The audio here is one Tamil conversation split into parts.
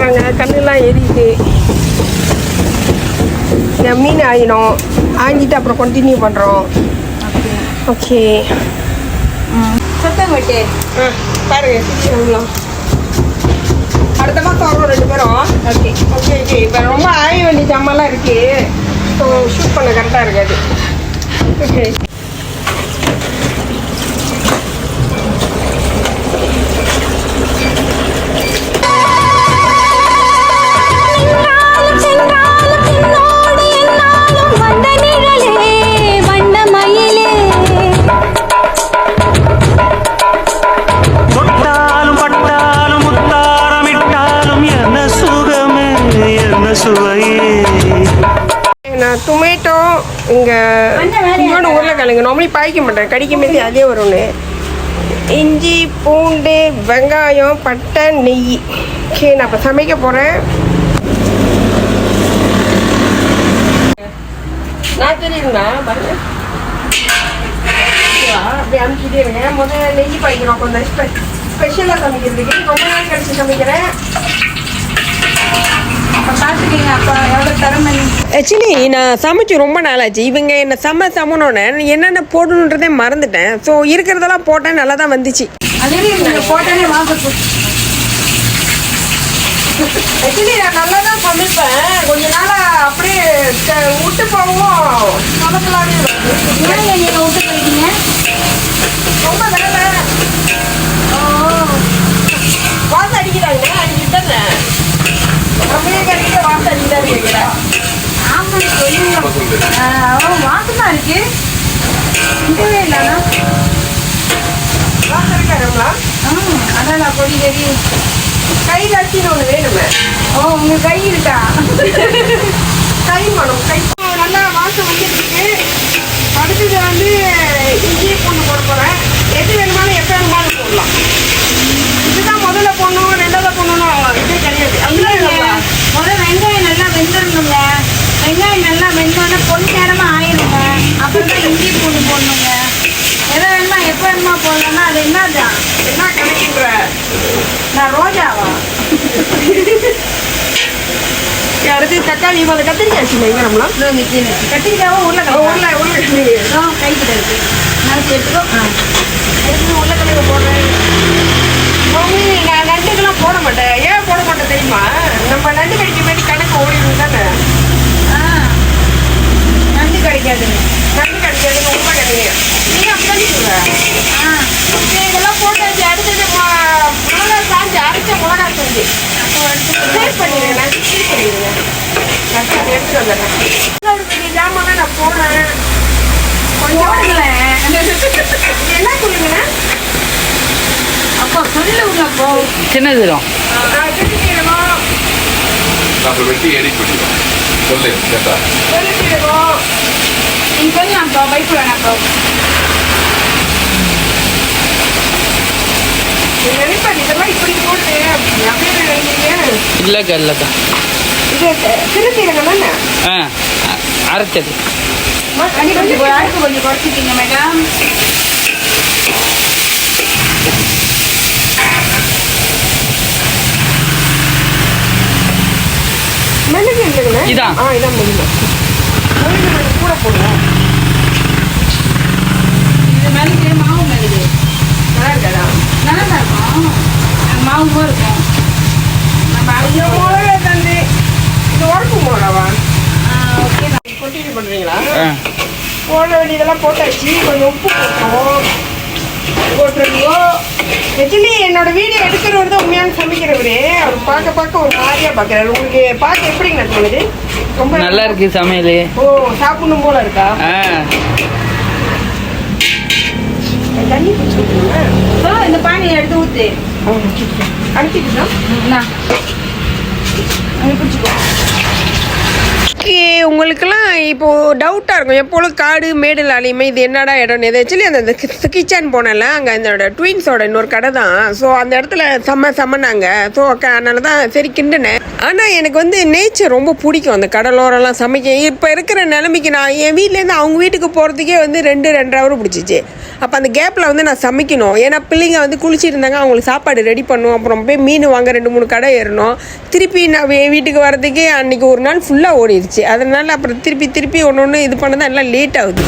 போடுறாங்க. கண்ணுலாம் எரியுது. மீன் ஆயிடும். ஆஞ்சிட்டு அப்புறம் கண்டினியூ பண்ணுறோம். ஓகே. சுத்தங்கட்டு பாருங்க. அடுத்த மாதம் வரும் 2 பேரும். Okay okay okay. இப்போ ரொம்ப ஆய வேண்டிய ஜாமான்லாம் இருக்குது. ஸோ ஷூட் பண்ண கரெக்டாக இருக்காது. ஓகே. டொமேட்டோ இங்கே இன்னொன்று உருளைக்கிழங்கு நார்மலி பாய்க்க மாட்டேன், கடிக்க மாரி அதே வரும்னு. இஞ்சி பூண்டு வெங்காயம் பட்டை நெய். ஓகே, நான் இப்போ சமைக்க போகிறேன். நான் தெரியுங்களா பாருங்க, அப்படி அமுக்கிட்டே இருங்க. முதல்ல நெய் பாய்க்கிறோம் கொஞ்சம் ஸ்பெஷலாக சமைக்கிறதுக்கு. ரொம்ப நாள் கழிச்சு சமைக்கிறேன். ஆக்சுவலி நான் சமைச்சு ரொம்ப நாளாச்சு. இவங்க என்ன சமனோன்னு என்னென்ன போடணுன்றதே மறந்துட்டேன். ஸோ இருக்கிறதெல்லாம் போட்டேன், நல்லா தான் வந்துச்சு. போட்டாலே ஆக்சுவலி நான் நல்லா தான் சமைப்பேன். கொஞ்ச நாள் அப்படியே விட்டு போகவும் சமைக்கலாமே. நீங்கள் விட்டு போயிட்டீங்க? ரொம்ப வேலை வாசம் அடிக்கிறாங்க. அடிக்கிட்டு அப்படியே கட்டிட்டு வாசம் அடிக்கிட்டாரு கேட்குறேன். ஆமாம், வாசமா இருக்கு. இதுவே இல்லைண்ணா வாசம் இருக்காருங்களா? அதான் பொடி கறி கையில் அடிச்சின்னு ஒன்று வேணுமே. உங்கள் கை இருக்கா? கை மனம் கை நல்லா வாசம் வந்துருக்கு. அடுத்தது இஞ்சி பூண்டு போட போகிறேன். எது வேணுமாலும் எப்போ வேணுமாலும் போடலாம். இதுதான் முதல்ல போடணும், ரெண்டாவது போடணும் இதே கிடையாது. அதுதான் முதல்ல வெங்காயம் நல்லா வெந்துடணுங்க. வெங்காயம் நல்லா வெந்தோடனே பொண்ணு நேரமாக ஆயிடுங்க. அப்புறம் தான் இஞ்சி பூண்டு போடணுங்க. எதை வேணுமா எப்போ வேணுமா போடலாம்னா அது என்னதான் என்ன கிடைக்கின்ற நான் ரோஜாவா? அடுத்து தக்காளி அதை கத்திரிக்காய் வச்சுங்க. எங்கே நம்மளாம் கத்திரிக்காவும் உருளைக்கிழங்கு கைக்கிட்ட இருக்கு. நாளைக்கு எடுத்துக்கோ. எடுத்து உருளைக்கிழங்கு போடுறேன். நான் நண்டுக்கெல்லாம் போட மாட்டேன். ஏன் போட மாட்டேன் தெரியுமா? நம்ம நண்டு கடிக்க வேண்டி கணக்கு ஓடிடும் தானே. நண்டு கிடைக்காதுங்க. நண்டு கிடைக்காதுங்க. உண்மை கிடையாது. நீங்கள் அப்படி சொல்லுவேன். இதெல்லாம் போட்டாச்சு. அடுத்தது மிளகா சாஞ்சு அரைச்ச மிளகா செஞ்சு சேவ் பண்ணிடுங்க. நான் சேவ் பண்ணிடுங்க. நான் எடுத்துட்டு வந்துடுறேன். இன்னொரு பெரிய ஜாமான் நான் போடுறேன். கொஞ்சம் என்ன சொல்லுங்கண்ணா? அப்போ சொல்லுங்க. போ சின்னதுடும் வெட்டி எடிட் பண்ணிடுவோம். சொல்லு கேட்டா நீங்க சொல்லலாம்ப்பா. பைப்பு வேணாம்ப்பா. நினைப்பேன் இதெல்லாம் இப்படி போட்டு அப்படியே நினைக்கிறீங்க. இல்லைக்கா இல்லைக்கா, இது திருத்தீரங்க தானே அரைச்சது. கொஞ்சம் குறைச்சிக்கிங்க மேடம். மெழுகு இல்லைங்களே. இதான் இதான் மெழுகு. மெழுகு கூட போடுவோம். இது மெழுகு மாவு மெழுகு நல்லா இருக்காதா? நல்லா தான் இருக்கும். மாவு போல் இருக்கும். நம்ம ஐயோ மிளகா தந்து இது உடம்பு மிளகாவா? ஓகே. கண்டினியூ பண்ணுறீங்களா? போட வேண்டியதெல்லாம் போட்டாச்சு. கொஞ்சம் உப்பு போட்டுருக்கோ. ஆக்சுவலி என்னோட வீடியோ எடுக்கிறவர் தான் உண்மையான சமைக்கிறவரு. அவர் பார்க்க ஒரு மாதிரியாக பார்க்குறாரு. உங்களுக்கு பார்க்க எப்படிங்க தோணுது? ரொம்ப நல்லா இருக்கு சமையல். சாப்பிடணும் போல இருக்கா? தண்ணி பிடிச்சிருக்கீங்களா? இந்த பானியை எடுத்து ஊற்று அனுப்பிட்டுதான் பிடிச்சிக்கோ. ஓகே, உங்களுக்கெல்லாம் இப்போது டவுட்டாக இருக்கும் எப்போதும் காடு மேடில் அலையுமே இது என்னடா இடம். இது ஆக்சுவலி அந்த கிச்சன் போனல அங்கே என்னோட ட்வின்ஸோட இன்னொரு கடை தான். ஸோ அந்த இடத்துல செம்மனாங்க. ஸோ அதனால தான் சரி கிண்டுனேன். ஆனால் எனக்கு நேச்சர் ரொம்ப பிடிக்கும். அந்த கடலோரெல்லாம் சமைக்க இப்போ இருக்கிற நிலைமைக்கு நான் என் வீட்டிலேருந்து அவங்க வீட்டுக்கு போகிறதுக்கே 2-2.5 ஹவர் பிடிச்சிச்சு. அப்போ அந்த கேப்பில் வந்து நான் சமைக்கணும். ஏன்னா பிள்ளைங்க வந்து குளிச்சுட்டு இருந்தாங்க, அவங்களுக்கு சாப்பாடு ரெடி பண்ணணும். அப்புறம் போய் மீன் வாங்க 2-3 கடை ஏறணும். திருப்பி நான் வீட்டுக்கு வரதுக்கே அன்றைக்கி ஒரு நாள் ஃபுல்லாக ஓடிடுச்சு. அதனால் அப்புறம் திருப்பி ஒன்று இது பண்ண தான் எல்லாம் லேட் ஆகுது.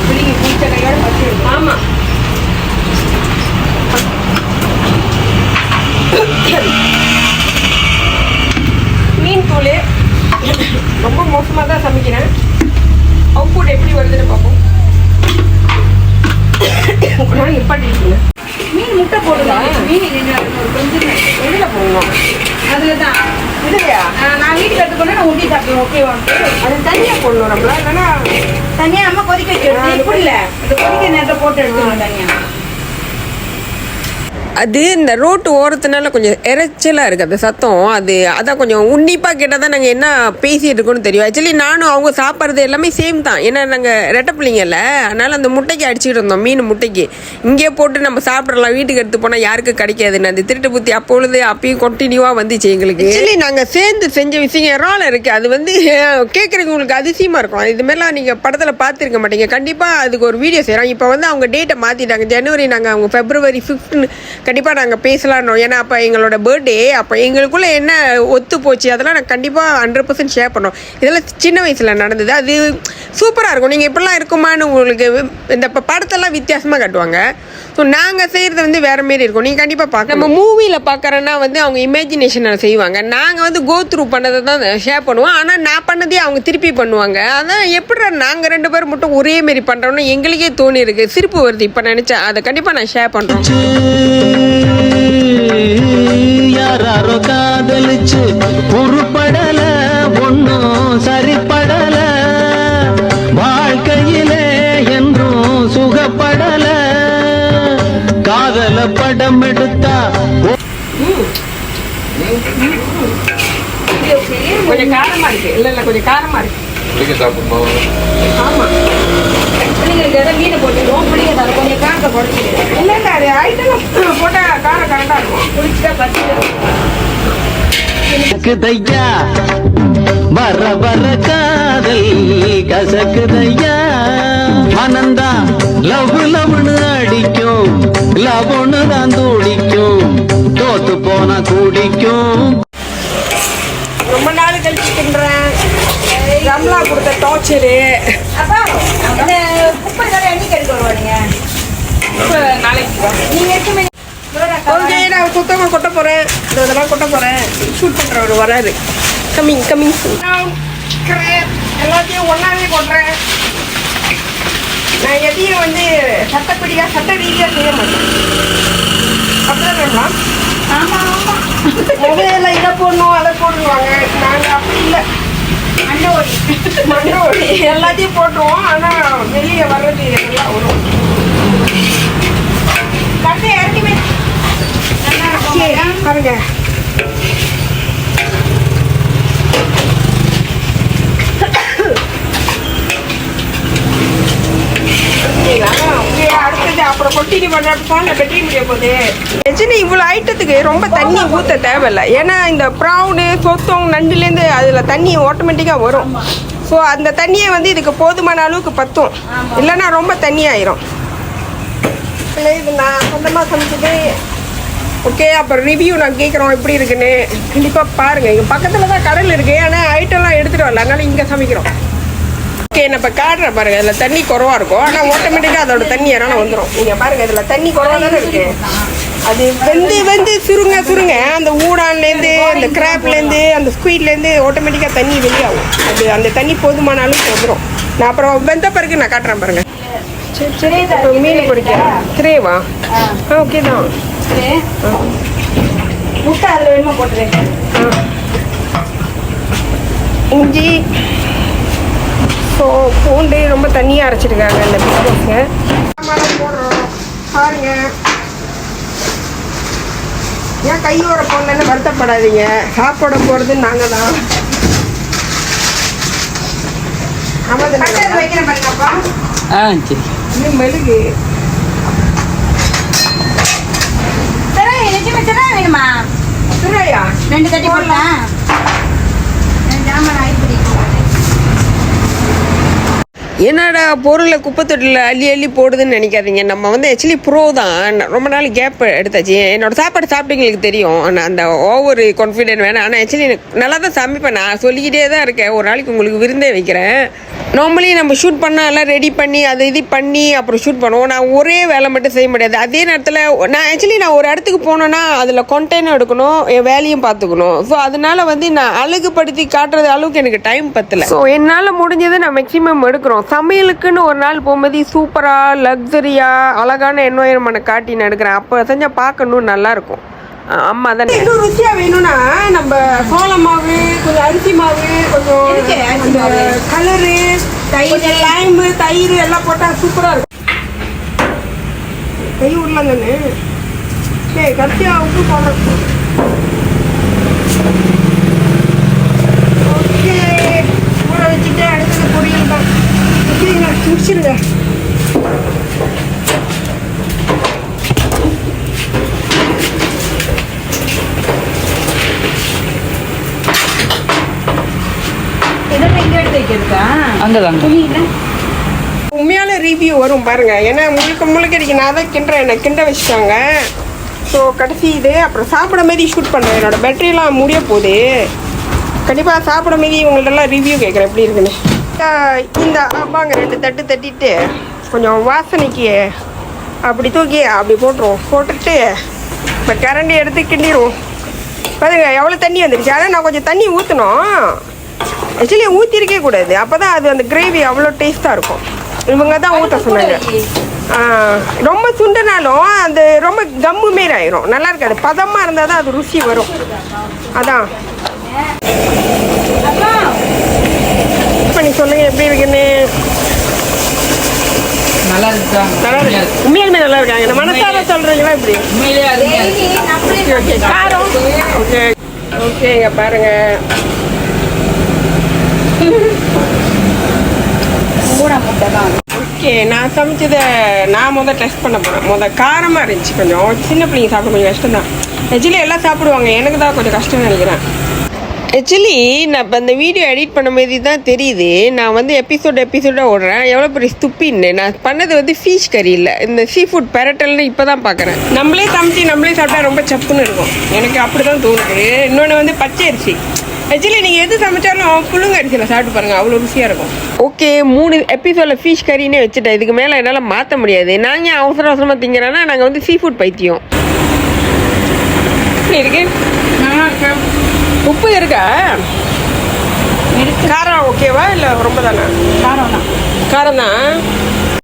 பிள்ளைங்க குளிச்ச கையோட பசி. ஆமாம், மீன் தூள் ரொம்ப மோசமாக தான் சமைக்கிறேன். அவுட்புட் எப்படி வருதுன்னு பார்ப்போம். நிப்பாட்டிருக்கீங்க. மீன் முட்டை போடுதா? மீன் கொஞ்சம் எதில் போடணும்? அதில் தான் இதுலையா? நான் வீட்டுக்கு எடுத்துக்கொண்டு நான் ஊட்டி சாப்பிடுவேன். ஓகேவா? அது தனியாக போடணும் நம்மளா, இல்லைன்னா தனியாக நம்ம கொதிக்க வச்சு இப்படி இல்லை, இந்த கொதிக்க நேரத்தை போட்டு எடுத்துக்கணும் தனியாக. அது இந்த ரோட்டு ஓரத்துனால கொஞ்சம் இறைச்சலாக இருக்குது அந்த சத்தம். அதான் கொஞ்சம் உன்னிப்பாக கேட்டால் தான் நாங்கள் என்ன பேசிகிட்டு இருக்கோன்னு தெரியும். ஆக்சுவலி நானும் அவங்க சாப்பிட்றது எல்லாமே சேம் தான். ஏன்னா நாங்கள் ரெட்டை பிள்ளைங்கல்ல, அதனால் அந்த முட்டைக்கு அடிச்சுட்டு இருந்தோம். மீன் முட்டைக்கு இங்கே போட்டு நம்ம சாப்பிட்றலாம், வீட்டுக்கு எடுத்து போனால் யாருக்கும் கிடைக்காதுன்னு அந்த திருட்டு புத்தி அப்பொழுது அப்பயும் கண்டினியூவாக வந்துச்சு எங்களுக்கு. ஆக்சுவலி நாங்கள் சேர்ந்து செஞ்ச விஷயம் இறால் இருக்குது. அது வந்து கேட்குறவங்களுக்கு அதிசயமாக இருக்கும். இதுமாரிலாம் நீங்கள் படத்தில் பார்த்துருக்க மாட்டீங்க. கண்டிப்பாக அதுக்கு ஒரு வீடியோ செய்கிறோம். இப்போ வந்து அவங்க டேட்டை மாற்றிட்டாங்க. ஜனவரி நாங்கள் அவங்க February 5 கண்டிப்பாக நாங்கள் பேசலான்னோ. ஏன்னா அப்போ எங்களோட பர்த்டே. அப்போ எங்களுக்குள்ளே என்ன ஒத்து போச்சு அதெல்லாம் நான் கண்டிப்பாக 100% ஷேர் பண்ணோம். இதெல்லாம் சின்ன வயசில் நடந்தது. அது சூப்பராக இருக்கும். நீங்கள் இப்படிலாம் இருக்குமான்னு உங்களுக்கு இந்த படத்தெல்லாம் வித்தியாசமாக காட்டுவாங்க. ஸோ நாங்கள் செய்கிறது வந்து வேறு மாரி இருக்கும். நீங்கள் கண்டிப்பாக பார்க்க. நம்ம மூவியில் பார்க்குறோன்னா வந்து அவங்க இமேஜினேஷனில் செய்வாங்க. நாங்கள் வந்து கோ த்ரூ பண்ணதை தான் ஷேர் பண்ணுவோம். ஆனால் நான் பண்ணதே அவங்க திருப்பி பண்ணுவாங்க. அதான் எப்படி நாங்கள் 2 பேர் மட்டும் ஒரே மாரி பண்ணுறோன்னு எங்களுக்கே தோணி இருக்குது. சிரிப்பு வருது இப்போ நினச்சா. அதை கண்டிப்பாக நான் ஷேர் பண்ணுறோம். யாரோ காதலிச்சு உருப்படல ஒன்னும் சரிப்படல வாழ்க்கையிலே என்றும் சுகப்படல காதல படம் எடுத்தா கொஞ்சம் காரமாக இருக்குது. இல்லை கொஞ்சம் காரமாக இருக்குது. பிடிக்க சாப்பிடணும். ஆமாம், பிள்ளைங்களுக்கு எதாவது மீனை போட்டுருவோம். பிள்ளைங்க அதை கொஞ்சம் காரத்தை குறைச்சிடுவோம். இல்லை அது ஐட்டம் போட்டால் காரம் கரெக்டாக இருக்கும். குளிச்சுட்டா பசிக்கும். கசக்குதையா வர வர காதல் கசக்குதையா மனந்தா லவ்னு அடிக்கும் லவ்னு தான் துடிக்கும் தோத்து போன குடிக்கும். ரொம்ப நாள் கழிச்சு தின்றேன். ரம்லா கொடுத்த டார்ச்சரு. அப்பா இந்த குப்பை இதெல்லாம் என்னைக்கு எடுக்க வருவாங்க? நாளைக்கு நீங்கள் எடுத்து ஓகே, நான் சுத்தமாக கொட்ட போகிறேன். இதெல்லாம் கொட்ட போகிறேன். ஷூட் பண்ணுறவர் வராரு. கம்மிங் எல்லாத்தையும் ஒன்றாவே கொட்டுறேன். நான் எதையும் வந்து சட்ட ரீதியாக செய்ய மாட்டேன். அப்படிதான் ஆமாம் ஆமாம் முதல்ல இதை போடணும் அதை போடுவாங்க. நாங்கள் அப்படி இல்லை. மண்டோடி எல்லாத்தையும் போட்டுருவோம். ஆனால் வெளியே வர்றது எல்லாம் வரும். கட்டை இறக்கிமே பாருங்க. அடுத்தது அப்புறம் கொட்டினி பண்ணுறப்போ பெட்ரி முடிய போகுது. ஆக்சுவலி இவ்வளோ ஐட்டத்துக்கு ரொம்ப தண்ணி ஊற்ற தேவையில்லை. ஏன்னா இந்த ப்ராவுனு சொத்தம் நண்டுலேருந்து அதில் தண்ணி ஆட்டோமேட்டிக்காக வரும். ஸோ அந்த தண்ணியை வந்து இதுக்கு போதுமான அளவுக்கு பற்றும். இல்லைன்னா ரொம்ப தண்ணி ஆயிரும். இது நான் சொந்தமாக சமைச்சது. ஓகே, அப்புறம் ரிவ்யூ நான் கேட்குறோம் எப்படி இருக்குன்னு. கண்டிப்பாக பாருங்கள். இங்கே பக்கத்தில் தான் கடல் இருக்குது. ஆனால் ஐட்டம்லாம் எடுத்துகிட்டு வரல, அதனால் இங்கே சமைக்கிறோம். ஓகே, நான் இப்போ காட்டுறேன் பாருங்கள். இதில் தண்ணி குறவாக இருக்கும். ஆனால் ஆட்டோமேட்டிக்காக அதோட தண்ணி யாராலும் வந்துடும். நீங்கள் பாருங்கள், இதில் தண்ணி குறவாக தானே இருக்குது. அது வெந்து சுருங்க அந்த ஊடான்லேருந்து அந்த கிராப்லேருந்து அந்த ஸ்குவீட்லேருந்து ஆட்டோமேட்டிக்காக தண்ணி வெளியாகும். அது அந்த தண்ணி போதுமான அளவுக்கு வந்துடும். நான் அப்புறம் வெந்த பிறகு நான் காட்டுறேன் பாருங்கள். சரி மீன் பிடிக்கிறேன். திரேவா? ஓகே தான். முட்டை அதில் வேணுமா போட்டுருக்கேன். இஞ்சி பூண்டு ரொம்ப தண்ணியாக அரைச்சிருக்காங்க இந்த பிஸ்கட்ஸுங்க. போடுறோம் பாருங்க. ஏன் கையோட போடலன்னு வருத்தப்படாதீங்க. சாப்பாட போகிறது நாங்கள் தான். ஆமாம், வைக்கிறேன் பாருங்கப்பா. சரி. இன்னும் மெழுகு வேணுமா? சுரையா 2 தட்டி போடலாம். ஜாமான் ஆயிடுச்சு. என்னடா பொருளை குப்பை தொட்டில் அள்ளி அள்ளி போடுதுன்னு நினைக்காதீங்க. நம்ம வந்து ஆக்சுவலி ப்ரோ தான். ரொம்ப நாள் கேப் எடுத்தாச்சு. என்னோட சாப்பாடு சாப்பிட்டவங்களுக்கு தெரியும். நான் அந்த ஓவர் கான்ஃபிடென்ட் வேணாம். ஆனால் ஆக்சுவலி நல்லா தான் சமைப்பேன். நான் சொல்லிக்கிட்டே தான் இருக்கேன். ஒரு நாளைக்கு உங்களுக்கு விருந்தே வைக்கிறேன். நார்மலி நம்ம ஷூட் பண்ணால் எல்லாம் ரெடி பண்ணி அதை இது பண்ணி அப்புறம் ஷூட் பண்ணுவோம். நான் ஒரே வேலை மட்டும் செய்ய முடியாது. அதே நேரத்தில் நான் ஒரு இடத்துக்கு போனேன்னா அதில் கண்டெய்னர் எடுக்கணும், என் வேலையும் பார்த்துக்கணும். ஸோ அதனால வந்து நான் அழகுபடுத்தி காட்டுறது அளவுக்கு எனக்கு டைம் பத்தலை. ஸோ என்னால் முடிஞ்சதை நான் மேக்ஸிமம் எடுக்கிறோம். சமையலுக்குன்னு ஒரு நாள் போகும்போது சூப்பராக லக்ஸரியாக அழகான என்வாயர்மெண்ட்டை காட்டி நான் எடுக்கிறேன். அப்போ செஞ்சால் பார்க்கணும் நல்லாயிருக்கும். அம்மா தான் இன்னும் ருசியாக வேணும்னா நம்ம சோள மாவு, கொஞ்சம் அரிசி மாவு, கொஞ்சம் அந்த கலரு, தயிர், லைமு, தயிர் எல்லாம் போட்டால் சூப்பராக இருக்கும். கை விடலாம் தானே. சரி, கடைசியாக உப்பு போடுறோம். ஓகே, ஊற வச்சுட்டு அடுத்தது பொரியல் தான். ஓகேங்க, முடிச்சிருங்க. இதெல்லாம் எங்க எடுத்து வைக்கிறதா? அங்கதாங்க. உண்மையான ரிவ்யூ வரும் பாருங்க. ஏன்னா முழுக்க இருக்கு. நான் தான் கிண்டுறேன், என்னை கிண்ட வச்சுட்டாங்க. ஸோ கடைசி இது அப்புறம் சாப்பிட மாரி ஷூட் பண்ணுறேன். என்னோடய பேட்டரியெலாம் முடிய போகுது. கண்டிப்பாக சாப்பிட மாரி உங்கள்ட்டெல்லாம் ரிவ்யூ கேட்குறேன் எப்படி இருக்குன்னு. இந்த அம்மாங்க 2 தட்டு தட்டிட்டு கொஞ்சம் வாசனைக்கு அப்படி தூக்கி அப்படி போட்டுட்டு இப்போ கரண்டி எடுத்து கிண்டிடுவோம். பாருங்க எவ்வளோ தண்ணி வந்துடுச்சு. ஆனால் நான் கொஞ்சம் தண்ணி ஊற்றணும். ஆக்சுவலி ஊற்றிருக்கே கூடாது. அப்போ தான் அது அந்த கிரேவி அவ்வளோ டேஸ்ட்டாக இருக்கும். இவங்க தான் ஊற்ற சொன்னாங்க. ரொம்ப சுண்டுனாலும் அது ரொம்ப கம்மு மாரி ஆயிரும், நல்லா இருக்காது. பதமாக இருந்தால் தான் அது ருசி வரும். அதான் பண்ணி சொல்லுங்க எப்படி இருக்குன்னு. நல்லா இருக்கா? நல்லா இருக்கு. உண்மையாலுமே நல்லா இருக்காங்க. நான் மனசார சொல்கிறீங்களா இப்படி? உண்மையிலே அது ஓகே காரம். ஓகே ஓகே இங்கே பாருங்க. ஓகே, நான் சமைச்சதை நான் டெஸ்ட் பண்ண போகிறேன். காரமாக இருந்துச்சு. கொஞ்சம் சின்ன பிள்ளைங்க சாப்பிட கொஞ்சம் கஷ்டம் தான். ஆக்சுவலி எல்லாம் சாப்பிடுவாங்க, எனக்கு தான் கொஞ்சம் கஷ்டம்னு நினைக்கிறேன். ஆக்சுவலி நான் இப்போ இந்த வீடியோ எடிட் பண்ணும்போது தான் தெரியுது நான் வந்து எபிசோடாக ஓடுறேன். எவ்வளோ பெரிய ஸ்துப்பின்னு. நான் பண்ணது வந்து ஃபிஷ் கறி இல்லை, இந்த சீ ஃபுட் பெரட்டல்னு இப்போ தான் பார்க்குறேன். நம்மளே சமைச்சு நம்மளே சாப்பிட்டா ரொம்ப சப்புன்னு இருக்கும். எனக்கு அப்படி தான் தோணுது. இன்னொன்று வந்து பச்சை அரிசி. ஆக்சுவலி நீங்கள் எது சமைச்சாலும் புழுங்க அரிசியில் சாப்பிட்டு பாருங்கள், அவ்வளோ ருசியாக இருக்கும். ஓகே, 3 எபிசோடில் ஃபிஷ் கறினே வச்சுட்டேன். இதுக்கு மேலே என்னால் மாற்ற முடியாது. நாங்கள் அவசரமாக திங்கிறோன்னா நாங்கள் வந்து சீ ஃபுட் பைத்தியம். இருக்கு உப்பு இருக்கா? காரம் ஓகேவா இல்லை ரொம்ப தானே? காரம் தான். காரம் தான்.